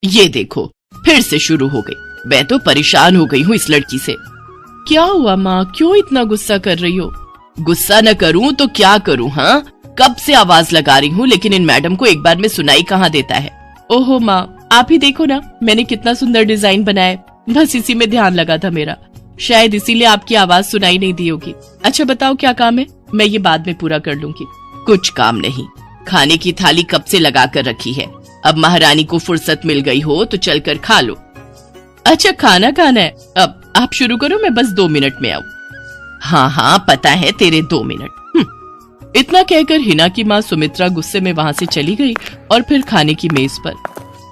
ये देखो फिर से शुरू हो गई। मैं तो परेशान हो गई हूँ इस लड़की से। क्या हुआ माँ, क्यों इतना गुस्सा कर रही हो? गुस्सा न करूँ तो क्या करूँ? हाँ, कब से आवाज लगा रही हूँ लेकिन इन मैडम को एक बार में सुनाई कहाँ देता है। ओहो माँ, आप ही देखो ना, मैंने कितना सुंदर डिजाइन बनाया, बस इसी में ध्यान लगा था मेरा, शायद इसीलिए आपकी आवाज सुनाई नहीं दी होगी। अच्छा बताओ क्या काम है, मैं ये बाद में पूरा कर लूंगी। कुछ काम नहीं, खाने की थाली कब से लगा कर रखी है, अब महारानी को फुर्सत मिल गई हो तो चलकर खा लो। अच्छा खाना खाना है, अब आप शुरू करो, मैं बस 2 मिनट में आऊँ। हाँ हाँ पता है तेरे 2 मिनट। इतना कहकर हिना की माँ सुमित्रा गुस्से में वहाँ से चली गई और फिर खाने की मेज पर।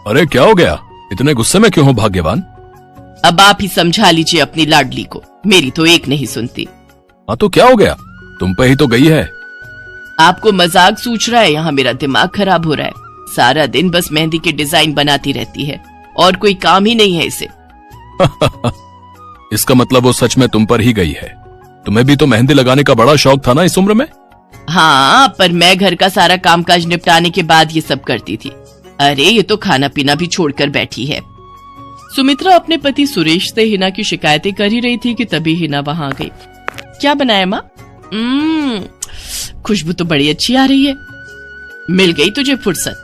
अरे क्या हो गया, इतने गुस्से में क्यों हो भाग्यवान? अब आप ही समझा लीजिए अपनी लाडली को, मेरी तो एक नहीं सुनती। हाँ तो क्या हो गया, तुम पे ही तो गई है। आपको मजाक सूझ रहा है? यहाँ मेरा दिमाग खराब हो रहा है, सारा दिन बस मेहंदी के डिजाइन बनाती रहती है और कोई काम ही नहीं है इसे। इसका मतलब वो सच में तुम पर ही गई है। तुम्हें भी तो मेहंदी लगाने का बड़ा शौक था ना इस उम्र में? हाँ, पर मैं घर का सारा कामकाज निपटाने के बाद ये सब करती थी। अरे ये तो खाना पीना भी छोड़कर बैठी है। सुमित्रा अपने पति सुरेश से हिना की शिकायतें कर ही रही थी कि तभी हिना वहां आ गई। क्या बनाया माँ? खुशबू तो बड़ी अच्छी आ रही है। मिल गई तुझे फुर्सत?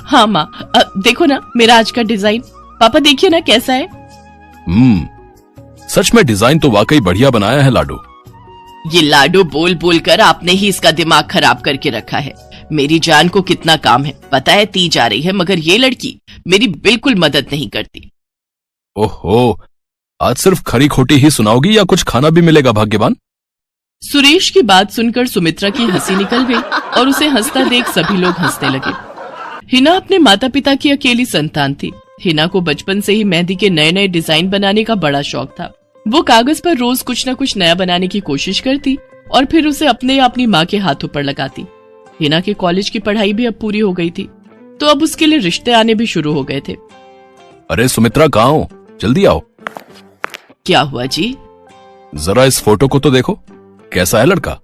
हाँ माँ, देखो ना मेरा आज का डिजाइन, पापा देखिए ना कैसा है। सच में डिजाइन तो वाकई बढ़िया बनाया है लाडो। ये लाडो बोल बोल कर आपने ही इसका दिमाग खराब करके रखा है। मेरी जान को कितना काम है पता है, ती जा रही है, मगर ये लड़की मेरी बिल्कुल मदद नहीं करती। ओहो, आज सिर्फ खरी खोटी ही सुनाओगी या कुछ खाना भी मिलेगा भाग्यवान? सुरेश की बात सुनकर सुमित्रा की हंसी निकल गई और उसे हंसता देख सभी लोग हंसने लगे। हिना अपने माता पिता की अकेली संतान थी। हिना को बचपन से ही मेहंदी के नए नए डिजाइन बनाने का बड़ा शौक था। वो कागज पर रोज कुछ न कुछ नया बनाने की कोशिश करती और फिर उसे अपने या अपनी माँ के हाथों पर लगाती। हिना के कॉलेज की पढ़ाई भी अब पूरी हो गई थी, तो अब उसके लिए रिश्ते आने भी शुरू हो गए थे। अरे सुमित्रा कहाँ हो, जल्दी आओ। क्या हुआ जी? जरा इस फोटो को तो देखो, कैसा है लड़का?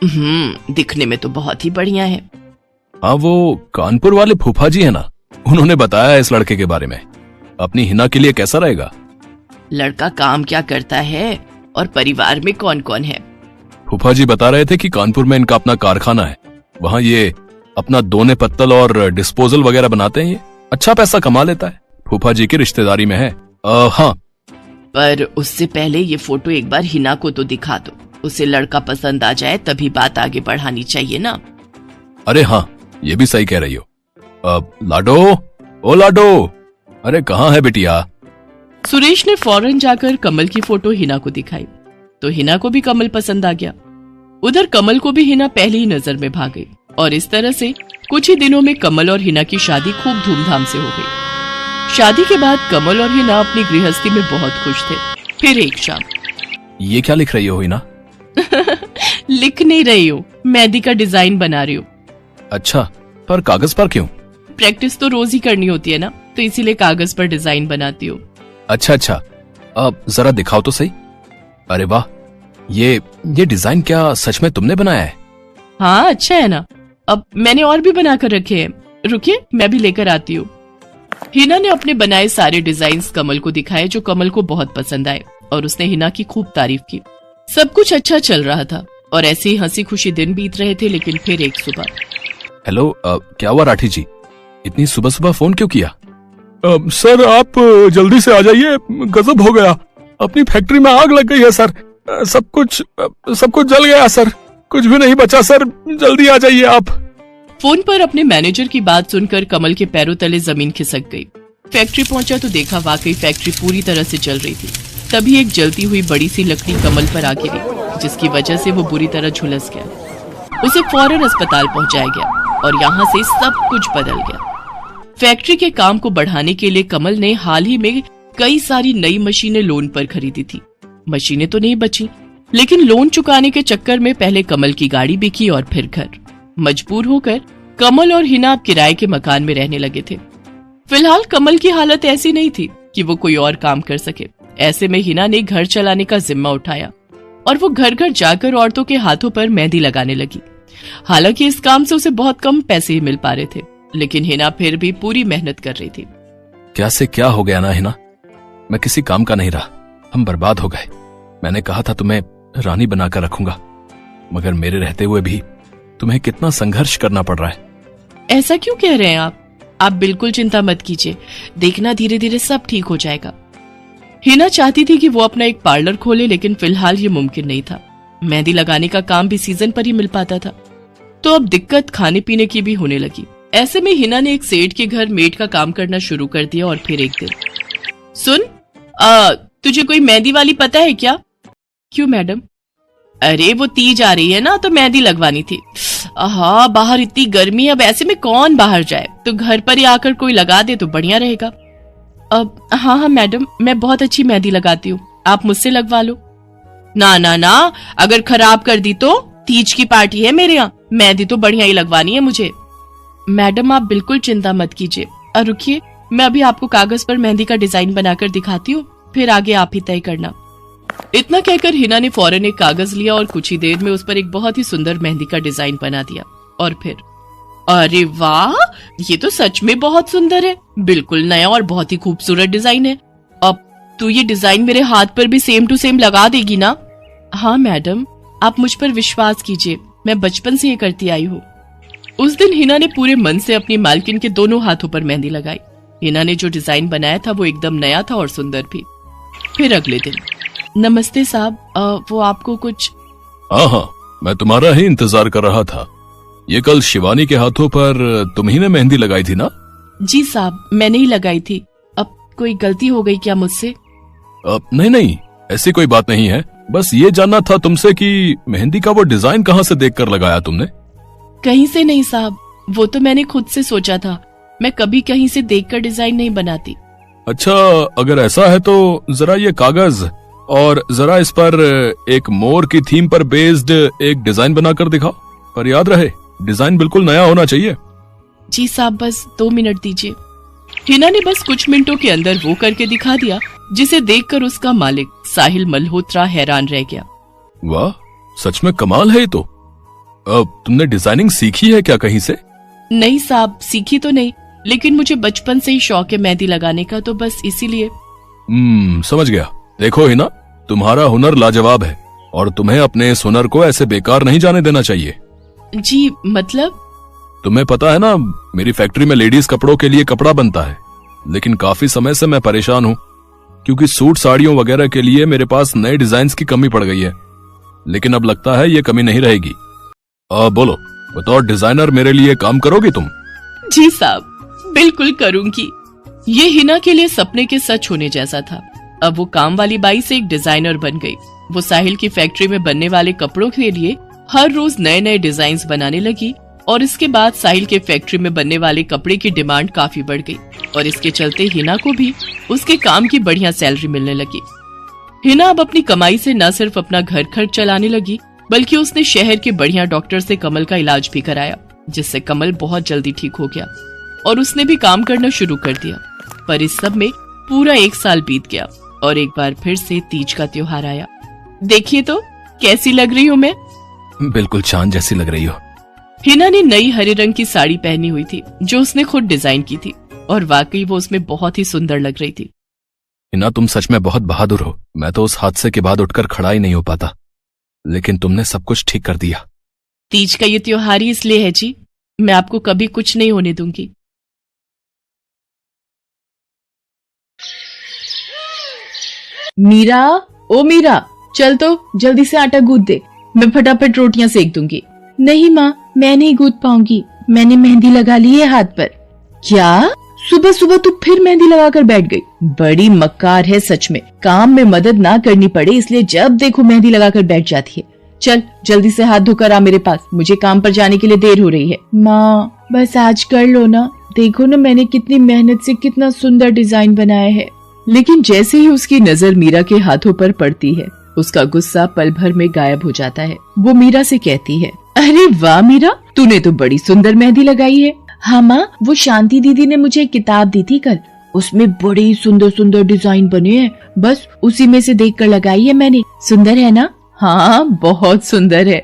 दिखने में तो बहुत ही बढ़िया है। हाँ, वो कानपुर वाले फूफा जी है ना, उन्होंने बताया इस लड़के के बारे में। अपनी हिना के लिए कैसा रहेगा? लड़का काम क्या करता है और परिवार में कौन कौन है? फूफा जी बता रहे थे कि कानपुर में इनका अपना कारखाना है, वहाँ ये अपना दोने पत्तल और डिस्पोजल वगैरह बनाते हैं। ये अच्छा पैसा कमा लेता है, फूफा जी की रिश्तेदारी में है। हाँ, पर उससे पहले ये फोटो एक बार हिना को तो दिखा दो, उसे लड़का पसंद आ जाए तभी बात आगे बढ़ानी चाहिए ना। अरे हाँ, ये भी सही कह रही हो। लाडो, ओ लाडो, अरे कहाँ है बिटिया? सुरेश ने फौरन जाकर कमल की फोटो हिना को दिखाई तो हिना को भी कमल पसंद आ गया। उधर कमल को भी हिना पहली ही नजर में भाग गई और इस तरह से कुछ ही दिनों में कमल और हिना की शादी खूब धूमधाम से हो गई। शादी के बाद कमल और हिना अपनी गृहस्थी में बहुत खुश थे। फिर एक शाम। ये क्या लिख रही हो हिना? लिख नहीं रही हूँ, मेहंदी का डिजाइन बना रही हूँ। अच्छा, पर कागज पर क्यों? प्रैक्टिस तो रोज ही करनी होती है ना, तो इसीलिए कागज पर डिजाइन बनाती हूँ। अच्छा, अब जरा दिखाओ तो सही। अरे वाह, ये डिजाइन क्या सच में तुमने बनाया है? हाँ अच्छा है ना, अब मैंने और भी बनाकर रखे हैं, रुकिए मैं भी लेकर आती हूँ। हिना ने अपने बनाए सारे डिजाइन्स कमल को दिखाए जो कमल को बहुत पसंद आए और उसने हिना की खूब तारीफ की। सब कुछ अच्छा चल रहा था और ऐसे ही हंसी खुशी दिन बीत रहे थे। लेकिन फिर एक सुबह। हेलो, क्या हुआ राठी जी, इतनी सुबह सुबह फोन क्यों किया? सर आप जल्दी से आ जाइए, गजब हो गया, अपनी फैक्ट्री में आग लग गई है सर, सब कुछ जल गया सर, कुछ भी नहीं बचा सर, जल्दी आ जाइए आप। फोन पर अपने मैनेजर की बात सुनकर कमल के पैरों तले जमीन खिसक गई। फैक्ट्री पहुंचा तो देखा वाकई फैक्ट्री पूरी तरह से जल रही थी। तभी एक जलती हुई बड़ी सी लकड़ी कमल पर आ गिरी, जिसकी वजह से वो बुरी तरह झुलस गया। उसे फौरन अस्पताल पहुंचाया गया और यहाँ से सब कुछ बदल गया। फैक्ट्री के काम को बढ़ाने के लिए कमल ने हाल ही में कई सारी नई मशीनें लोन पर खरीदी थी। मशीनें तो नहीं बची, लेकिन लोन चुकाने के चक्कर में पहले कमल की गाड़ी बिकी और फिर घर। मजबूर होकर कमल और हिना अब किराए के मकान में रहने लगे थे। फिलहाल कमल की हालत ऐसी नहीं थी कि वो कोई और काम कर सके। ऐसे में हिना ने घर चलाने का जिम्मा उठाया और वो घर घर जाकर औरतों के हाथों पर मेहंदी लगाने लगी। हालांकि इस काम से उसे बहुत कम पैसे ही मिल पा रहे थे, लेकिन हिना फिर भी पूरी मेहनत कर रही थी। क्या से क्या हो गया ना हिना, मैं किसी काम का नहीं रहा, हम बर्बाद हो गए। मैंने कहा था तुम्हें रानी बनाकर रखूंगा, मगर मेरे रहते हुए भी तुम्हें कितना संघर्ष करना पड़ रहा है। ऐसा क्यों कह रहे हैं आप बिल्कुल चिंता मत कीजिए, देखना धीरे धीरे सब ठीक हो जाएगा। हिना चाहती थी कि वो अपना एक पार्लर खोले, लेकिन फिलहाल ये मुमकिन नहीं था। मेहंदी लगाने का काम भी सीजन पर ही मिल पाता था, तो अब दिक्कत खाने पीने की भी होने लगी। ऐसे में हिना ने एक सेठ के घर मेड का काम करना शुरू कर दिया। और फिर एक दिन, सुन, तुझे कोई मेहंदी वाली पता है क्या? क्यों मैडम? अरे वो तीज आ रही है ना, तो मेहंदी लगवानी थी। हाँ, बाहर इतनी गर्मी है, अब ऐसे में कौन बाहर जाए, तो घर पर ही आकर कोई लगा दे तो बढ़िया रहेगा। अब हाँ मैडम, मैं बहुत अच्छी मेहंदी लगाती हूँ, आप मुझसे लगवा लो। ना ना ना, अगर खराब कर दी तो? तीज की पार्टी है मेरे यहाँ, मेहंदी तो बढ़िया ही लगवानी है मुझे। मैडम आप बिल्कुल चिंता मत कीजिए, और रुकिए, मैं अभी आपको कागज पर मेहंदी का डिजाइन बनाकर दिखाती हूँ, फिर आगे आप ही तय करना। इतना कहकर हिना ने फौरन एक कागज लिया और कुछ ही देर में उस पर एक बहुत ही सुंदर मेहंदी का डिजाइन बना दिया। और फिर, अरे वाह, ये तो सच में बहुत सुंदर है, बिल्कुल नया और बहुत ही खूबसूरत डिजाइन है। अब तू ये डिजाइन मेरे हाथ पर भी सेम टू सेम लगा देगी ना? हाँ मैडम, आप मुझ पर विश्वास कीजिए, मैं बचपन से ये करती आई हूँ। उस दिन हिना ने पूरे मन से अपनी मालकिन के दोनों हाथों पर मेहंदी लगाई। हिना ने जो डिजाइन बनाया था वो एकदम नया था और सुंदर भी। फिर अगले दिन, नमस्ते साहब, वो आपको कुछ? हाँ, मैं तुम्हारा ही इंतजार कर रहा था। ये कल शिवानी के हाथों पर तुम ही ने मेहंदी लगाई थी ना? जी साहब, मैंने ही लगाई थी। अब कोई गलती हो गई क्या मुझसे? नहीं, ऐसी कोई बात नहीं है, बस ये जानना था तुमसे कि मेहंदी का वो डिजाइन कहाँ से देखकर लगाया तुमने? कहीं से नहीं साहब, वो तो मैंने खुद से सोचा था, मैं कभी कहीं से देखकर डिजाइन नहीं बनाती। अच्छा, अगर ऐसा है तो जरा ये कागज और जरा इस पर एक मोर की थीम पर बेस्ड एक डिजाइन बनाकर दिखाओ, पर याद रहे डिजाइन बिल्कुल नया होना चाहिए। जी साहब, बस 2 मिनट दीजिए। हिना ने बस कुछ मिनटों के अंदर वो करके दिखा दिया, जिसे देखकर उसका मालिक साहिल मल्होत्रा हैरान रह गया। वाह, सच में कमाल है ये तो। अब तुमने डिजाइनिंग सीखी है क्या कहीं से? नहीं साहब, सीखी तो नहीं, लेकिन मुझे बचपन से ही शौक है मेहंदी लगाने का, तो बस इसीलिए। समझ गया। देखो हिना, तुम्हारा हुनर लाजवाब है और तुम्हें अपने इस हुनर को ऐसे बेकार नहीं जाने देना चाहिए। जी मतलब? तुम्हें पता है ना, मेरी फैक्ट्री में लेडीज कपड़ों के लिए कपड़ा बनता है, लेकिन काफी समय से मैं परेशान हूँ, क्योंकि सूट साड़ियों वगैरह के लिए मेरे पास नए डिजाइन की कमी पड़ गई है। लेकिन अब लगता है ये कमी नहीं रहेगी। बोलो, बतौर डिजाइनर मेरे लिए काम करोगी तुम? जी साहब, बिल्कुल करूंगी। ये हिना के लिए सपने के सच होने जैसा था। अब वो काम वाली बाई से एक डिजाइनर बन गई। वो साहिल की फैक्ट्री में बनने वाले कपड़ों के लिए हर रोज नए नए डिजाइन बनाने लगी, और इसके बाद साहिल के फैक्ट्री में बनने वाले कपड़े की डिमांड काफी बढ़ गई, और इसके चलते हिना को भी उसके काम की बढ़िया सैलरी मिलने लगी। हिना अब अपनी कमाई से न सिर्फ अपना घर खर्च चलाने लगी, बल्कि उसने शहर के बढ़िया डॉक्टर से कमल का इलाज भी कराया, जिससे कमल बहुत जल्दी ठीक हो गया और उसने भी काम करना शुरू कर दिया। पर इस सब में पूरा 1 साल बीत गया और एक बार फिर से तीज का त्योहार आया। देखिए तो कैसी लग रही हूँ मैं? बिल्कुल चांद जैसी लग रही हो। हिना ने नई हरे रंग की साड़ी पहनी हुई थी, जो उसने खुद डिजाइन की थी, और वाकई वो उसमें बहुत ही सुंदर लग रही थी। हिना, तुम सच में बहुत बहादुर हो। मैं तो उस हादसे के बाद उठकर खड़ा ही नहीं हो पाता, लेकिन तुमने सब कुछ ठीक कर दिया। तीज का ये त्योहार ही इसलिए है जी, मैं आपको कभी कुछ नहीं होने दूंगी। मीरा, ओ मीरा, चल तो जल्दी से आटा गूंथ दे, मैं फटाफट रोटियां सेक दूंगी। नहीं माँ, मैं नहीं गूंथ पाऊंगी, मैंने मेहंदी लगा ली है हाथ पर। क्या? सुबह सुबह तू फिर मेहंदी लगाकर बैठ गई? बड़ी मक्कार है सच में, काम में मदद ना करनी पड़े इसलिए जब देखो मेहंदी लगाकर बैठ जाती है। चल जल्दी से हाथ धोकर आ मेरे पास, मुझे काम पर जाने के लिए देर हो रही है। माँ बस आज कर लो ना, देखो ना मैंने कितनी मेहनत से कितना सुंदर डिजाइन बनाया है। लेकिन जैसे ही उसकी नजर मीरा के हाथों पर पड़ती है, उसका गुस्सा पल भर में गायब हो जाता है। वो मीरा से कहती है, अरे वाह मीरा, तूने तो बड़ी सुंदर मेहंदी लगाई है। हाँ माँ, वो शांति दीदी ने मुझे एक किताब दी थी कल, उसमें बड़े ही सुंदर सुंदर डिजाइन बने हैं, बस उसी में से देखकर लगाई है मैंने। सुंदर है ना? हाँ बहुत सुंदर है।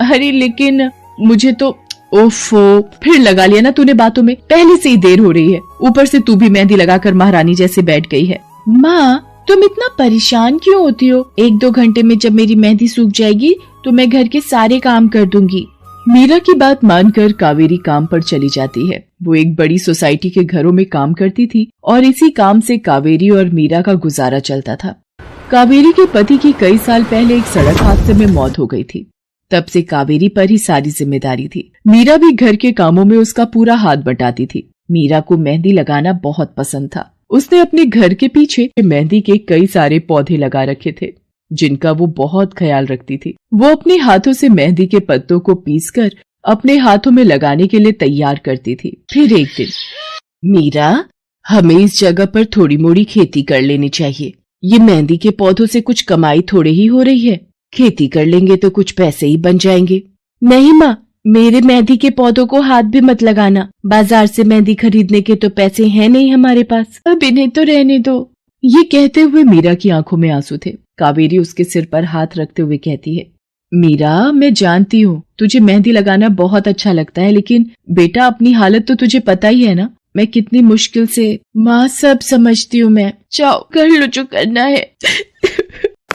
अरे लेकिन मुझे तो ओफो, फिर लगा लिया ना तूने बातों में। पहले से ही देर हो रही है, ऊपर से तू भी मेहंदी लगाकर महारानी जैसे बैठ गई है। माँ, तुम इतना परेशान क्यों होती हो? 1-2 घंटे में जब मेरी मेहंदी सूख जाएगी तो मैं घर के सारे काम कर दूंगी। मीरा की बात मानकर कावेरी काम पर चली जाती है। वो एक बड़ी सोसाइटी के घरों में काम करती थी और इसी काम से कावेरी और मीरा का गुजारा चलता था। कावेरी के पति की कई साल पहले एक सड़क हादसे में मौत हो गई थी। तब से कावेरी पर ही सारी जिम्मेदारी थी। मीरा भी घर के कामों में उसका पूरा हाथ बटाती थी। मीरा को मेहंदी लगाना बहुत पसंद था। उसने अपने घर के पीछे मेहंदी के कई सारे पौधे लगा रखे थे, जिनका वो बहुत ख्याल रखती थी। वो अपने हाथों से मेहंदी के पत्तों को पीसकर अपने हाथों में लगाने के लिए तैयार करती थी। फिर एक दिन, मीरा, हमें इस जगह पर थोड़ी मोड़ी खेती कर लेनी चाहिए। ये मेहंदी के पौधों से कुछ कमाई थोड़ी ही हो रही है, खेती कर लेंगे तो कुछ पैसे ही बन जाएंगे। नहीं माँ, मेरे मेहंदी के पौधों को हाथ भी मत लगाना। बाजार से मेहंदी खरीदने के तो पैसे हैं नहीं हमारे पास, अब इन्हें तो रहने दो। ये कहते हुए मीरा की आंखों में आंसू थे। कावेरी उसके सिर पर हाथ रखते हुए कहती है, मीरा, मैं जानती हूँ तुझे मेहंदी लगाना बहुत अच्छा लगता है, लेकिन बेटा अपनी हालत तो तुझे पता ही है ना, मैं कितनी मुश्किल से। माँ, सब समझती हूँ मैं, जाओ कर लो जो करना है।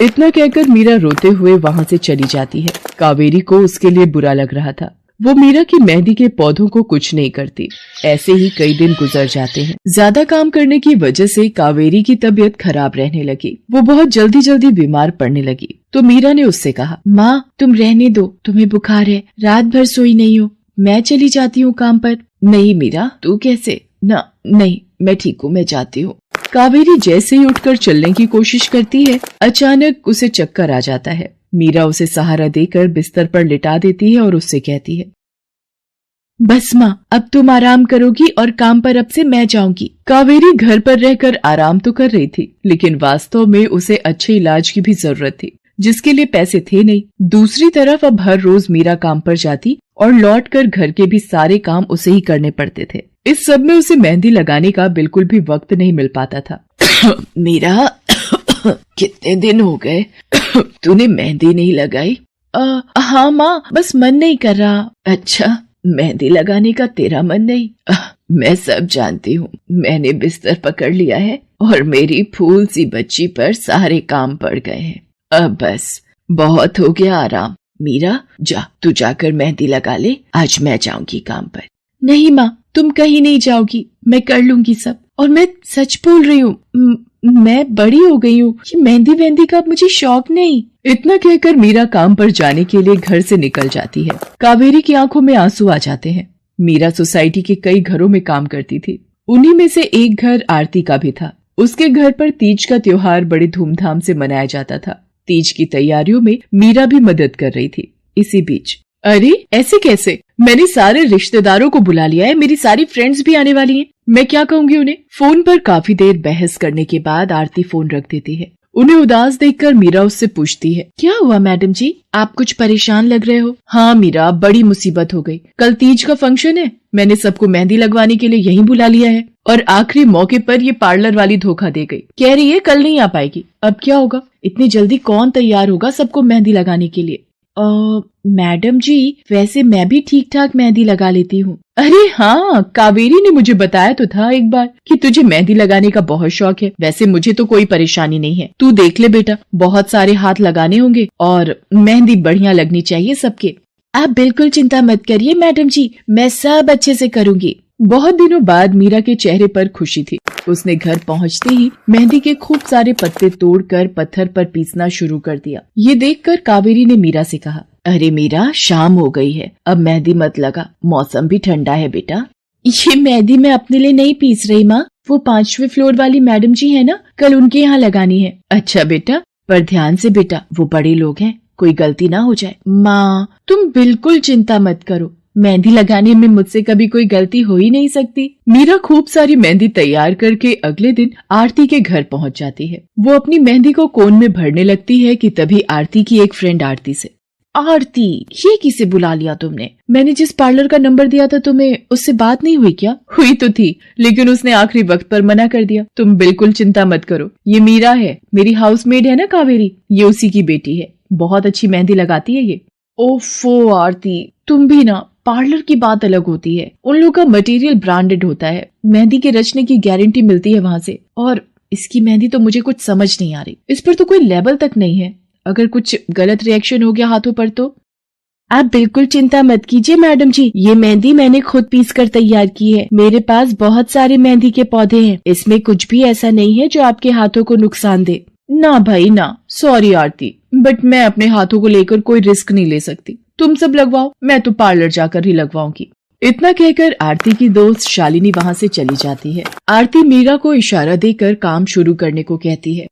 इतना कहकर मीरा रोते हुए वहाँ से चली जाती है। कावेरी को उसके लिए बुरा लग रहा था। वो मीरा की मेहंदी के पौधों को कुछ नहीं करती। ऐसे ही कई दिन गुजर जाते हैं। ज्यादा काम करने की वजह से कावेरी की तबीयत खराब रहने लगी। वो बहुत जल्दी जल्दी बीमार पड़ने लगी। तो मीरा ने उससे कहा, माँ, तुम रहने दो, तुम्हें बुखार है, रात भर सोई नहीं हो, मैं चली जाती हूँ काम पर। नहीं मीरा, तू कैसे? ना, नहीं, मैं ठीक हूँ, मैं जाती हूँ। कावेरी जैसे ही उठकर चलने की कोशिश करती है, अचानक उसे चक्कर आ जाता है। मीरा उसे सहारा देकर बिस्तर पर लिटा देती है और उससे कहती है, बस माँ, अब तुम आराम करोगी और काम पर अब से मैं जाऊंगी। कावेरी घर पर रहकर आराम तो कर रही थी, लेकिन वास्तव में उसे अच्छे इलाज की भी जरूरत थी, जिसके लिए पैसे थे नहीं। दूसरी तरफ अब हर रोज मीरा काम पर जाती और लौटकर घर के भी सारे काम उसे ही करने पड़ते थे। इस सब में उसे मेहंदी लगाने का बिल्कुल भी वक्त नहीं मिल पाता था। मीरा, कितने दिन हो गए तूने मेहंदी नहीं लगाई? हाँ माँ, बस मन नहीं कर रहा। अच्छा, मेहंदी लगाने का तेरा मन नहीं? मैं सब जानती हूँ। मैंने बिस्तर पकड़ लिया है और मेरी फूल सी बच्ची पर सारे काम पड़ गए हैं। अब बस बहुत हो गया आराम। मीरा, जा, तू जाकर मेहंदी लगा ले, आज मैं जाऊंगी काम पर। नहीं माँ, तुम कहीं नहीं जाओगी, मैं कर लूंगी सब। और मैं सच बोल रही हूँ, मैं बड़ी हो गई हूँ, ये मेहंदी वेहंदी का मुझे शौक नहीं। इतना कहकर मीरा काम पर जाने के लिए घर से निकल जाती है। कावेरी की आंखों में आंसू आ जाते हैं। मीरा सोसाइटी के कई घरों में काम करती थी। उन्हीं में से एक घर आरती का भी था। उसके घर पर तीज का त्योहार बड़े धूमधाम से मनाया जाता था। तीज की तैयारियों में मीरा भी मदद कर रही थी। इसी बीच, अरे ऐसे कैसे? मैंने सारे रिश्तेदारों को बुला लिया है, मेरी सारी फ्रेंड्स भी आने वाली हैं। मैं क्या कहूँगी उन्हें? फोन पर काफी देर बहस करने के बाद आरती फोन रख देती है। उन्हें उदास देखकर मीरा उससे पूछती है, क्या हुआ मैडम जी, आप कुछ परेशान लग रहे हो? हाँ मीरा, बड़ी मुसीबत हो गई। कल तीज का फंक्शन है, मैंने सबको मेहंदी लगवाने के लिए यहीं बुला लिया है और आखिरी मौके पर ये पार्लर वाली धोखा दे गई। कह रही है कल नहीं आ पाएगी। अब क्या होगा? इतनी जल्दी कौन तैयार होगा सबको मेहंदी लगाने के लिए? मैडम जी, वैसे मैं भी ठीक ठाक मेहंदी लगा लेती हूँ। अरे हाँ, कावेरी ने मुझे बताया तो था एक बार कि तुझे मेहंदी लगाने का बहुत शौक है। वैसे मुझे तो कोई परेशानी नहीं है। तू देख ले बेटा, बहुत सारे हाथ लगाने होंगे और मेहंदी बढ़िया लगनी चाहिए सबके। आप बिल्कुल चिंता मत करिए मैडम जी, मैं सब अच्छे से करूँगी। बहुत दिनों बाद मीरा के चेहरे पर खुशी थी। उसने घर पहुंचते ही मेहंदी के खूब सारे पत्ते तोड़कर पत्थर पर पीसना शुरू कर दिया। ये देखकर कावेरी ने मीरा से कहा, अरे मीरा, शाम हो गई है, अब मेहंदी मत लगा, मौसम भी ठंडा है बेटा। ये मेहंदी मैं अपने लिए नहीं पीस रही माँ, वो 5वें फ्लोर वाली मैडम जी है ना, कल उनके यहाँ लगानी है। अच्छा बेटा, पर ध्यान से बेटा, वो बड़े लोग हैं, कोई गलती ना हो जाए। माँ, तुम बिल्कुल चिंता मत करो, मेहंदी लगाने में मुझसे कभी कोई गलती हो ही नहीं सकती। मीरा खूब सारी मेहंदी तैयार करके अगले दिन आरती के घर पहुंच जाती है। वो अपनी मेहंदी को कोन में भरने लगती है कि तभी आरती की एक फ्रेंड आरती से, आरती, ये किसे बुला लिया तुमने? मैंने जिस पार्लर का नंबर दिया था तुम्हें, उससे बात नहीं हुई क्या? हुई तो थी, लेकिन उसने आखिरी वक्त पर मना कर दिया। तुम बिल्कुल चिंता मत करो, ये मीरा है, मेरी हाउसमेड है ना कावेरी, ये उसी की बेटी है, बहुत अच्छी मेहंदी लगाती है ये। ओफो आरती, तुम भी ना, पार्लर की बात अलग होती है। उन लोगों का मटेरियल ब्रांडेड होता है, मेहंदी के रचने की गारंटी मिलती है वहां से। और इसकी मेहंदी तो मुझे कुछ समझ नहीं आ रही, इस पर तो कोई लेबल तक नहीं है। अगर कुछ गलत रिएक्शन हो गया हाथों पर तो। आप बिल्कुल चिंता मत कीजिए मैडम जी, ये मेहंदी मैंने खुद पीस कर तैयार की है। मेरे पास बहुत सारे मेहंदी के पौधे हैं, इसमें कुछ भी ऐसा नहीं है जो आपके हाथों को नुकसान दे। ना भाई ना, सॉरी आरती, बट मैं अपने हाथों को लेकर कोई रिस्क नहीं ले सकती। तुम सब लगवाओ, मैं तो पार्लर जाकर ही लगवाऊंगी। इतना कहकर आरती की दोस्त शालिनी वहां से चली जाती है। आरती मीरा को इशारा देकर काम शुरू करने को कहती है।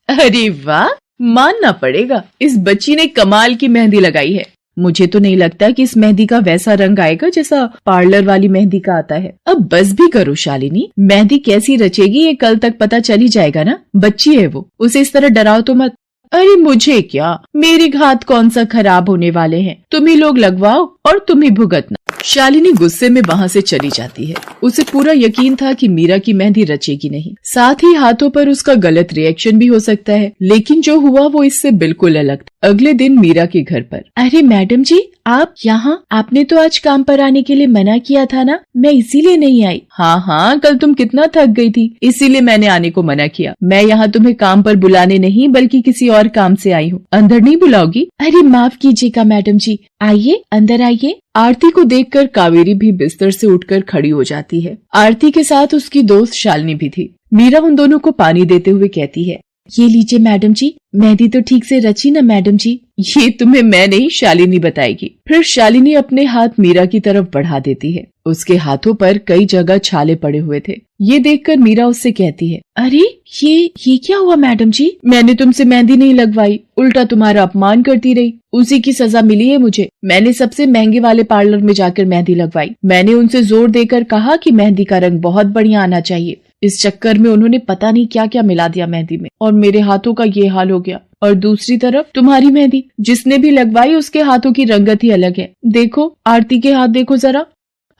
अरे वाह, मानना पड़ेगा, इस बच्ची ने कमाल की मेहंदी लगाई है। मुझे तो नहीं लगता कि इस मेहंदी का वैसा रंग आएगा जैसा पार्लर वाली मेहंदी का आता है। अब बस भी करो शालिनी, मेहंदी कैसी रचेगी ये कल तक पता चल ही जाएगा ना। बच्ची है वो, उसे इस तरह डराओ तो मत। अरे मुझे क्या, मेरे हाथ कौन सा खराब होने वाले हैं, तुम ही लोग लगवाओ और तुम ही भुगतना। शालिनी गुस्से में वहां से चली जाती है। उसे पूरा यकीन था कि मीरा की मेहंदी रचेगी नहीं, साथ ही हाथों पर उसका गलत रिएक्शन भी हो सकता है। लेकिन जो हुआ वो इससे बिल्कुल अलग था। अगले दिन मीरा के घर पर। अरे मैडम जी, आप यहाँ? आपने तो आज काम पर आने के लिए मना किया था ना, मैं इसीलिए नहीं आई। हाँ हाँ, कल तुम कितना थक गई थी, इसीलिए मैंने आने को मना किया। मैं यहाँ तुम्हें काम पर बुलाने नहीं बल्कि किसी और काम से आई हूँ। अंदर नहीं बुलाओगी? अरे माफ कीजिएगा मैडम जी, आइए अंदर आइए। आरती को देखकर कावेरी भी बिस्तर से उठकर खड़ी हो जाती है। आरती के साथ उसकी दोस्त शालिनी भी थी। मीरा उन दोनों को पानी देते हुए कहती है, ये लीजिए मैडम जी, मेहंदी तो ठीक से रची ना मैडम जी? ये तुम्हें मैं नहीं शालिनी बताएगी। फिर शालिनी अपने हाथ मीरा की तरफ बढ़ा देती है। उसके हाथों पर कई जगह छाले पड़े हुए थे। ये देखकर मीरा उससे कहती है, अरे ये क्या हुआ मैडम जी? मैंने तुमसे मेहंदी नहीं लगवाई, उल्टा तुम्हारा अपमान करती रही, उसी की सजा मिली है मुझे। मैंने सबसे महंगे वाले पार्लर में जाकर मेहंदी लगवाई। मैंने उनसे जोर देकर कहा कि मेहंदी का रंग बहुत बढ़िया आना चाहिए। इस चक्कर में उन्होंने पता नहीं क्या क्या मिला दिया मेहंदी में, और मेरे हाथों का ये हाल हो गया। और दूसरी तरफ तुम्हारी मेहंदी, जिसने भी लगवाई उसके हाथों की रंगत ही अलग है। देखो आरती के हाथ देखो जरा।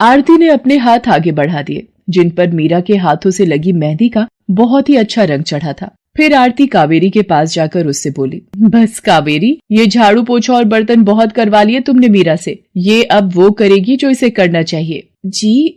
आरती ने अपने हाथ आगे बढ़ा दिए, जिन पर मीरा के हाथों से लगी मेहंदी का बहुत ही अच्छा रंग चढ़ा था। फिर आरती कावेरी के पास जाकर उससे बोली, बस कावेरी, ये झाड़ू पोछा और बर्तन बहुत करवा लिए तुमने मीरा से, ये अब वो करेगी जो इसे करना चाहिए। जी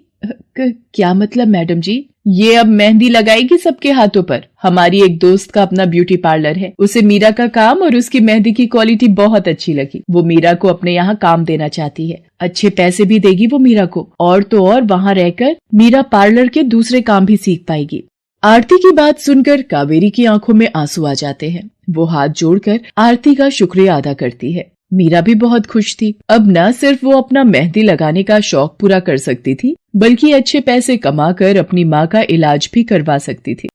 क्या मतलब मैडम जी? ये अब मेहंदी लगाएगी सबके हाथों पर। हमारी एक दोस्त का अपना ब्यूटी पार्लर है, उसे मीरा का काम और उसकी मेहंदी की क्वालिटी बहुत अच्छी लगी। वो मीरा को अपने यहाँ काम देना चाहती है, अच्छे पैसे भी देगी वो मीरा को, और तो और वहाँ रहकर मीरा पार्लर के दूसरे काम भी सीख पाएगी। आरती की बात सुनकर कावेरी की आंखों में आंसू आ जाते हैं। वो हाथ जोड़कर आरती का शुक्रिया अदा करती है। मीरा भी बहुत खुश थी। अब न सिर्फ वो अपना मेहंदी लगाने का शौक पूरा कर सकती थी, बल्कि अच्छे पैसे कमाकर अपनी माँ का इलाज भी करवा सकती थी।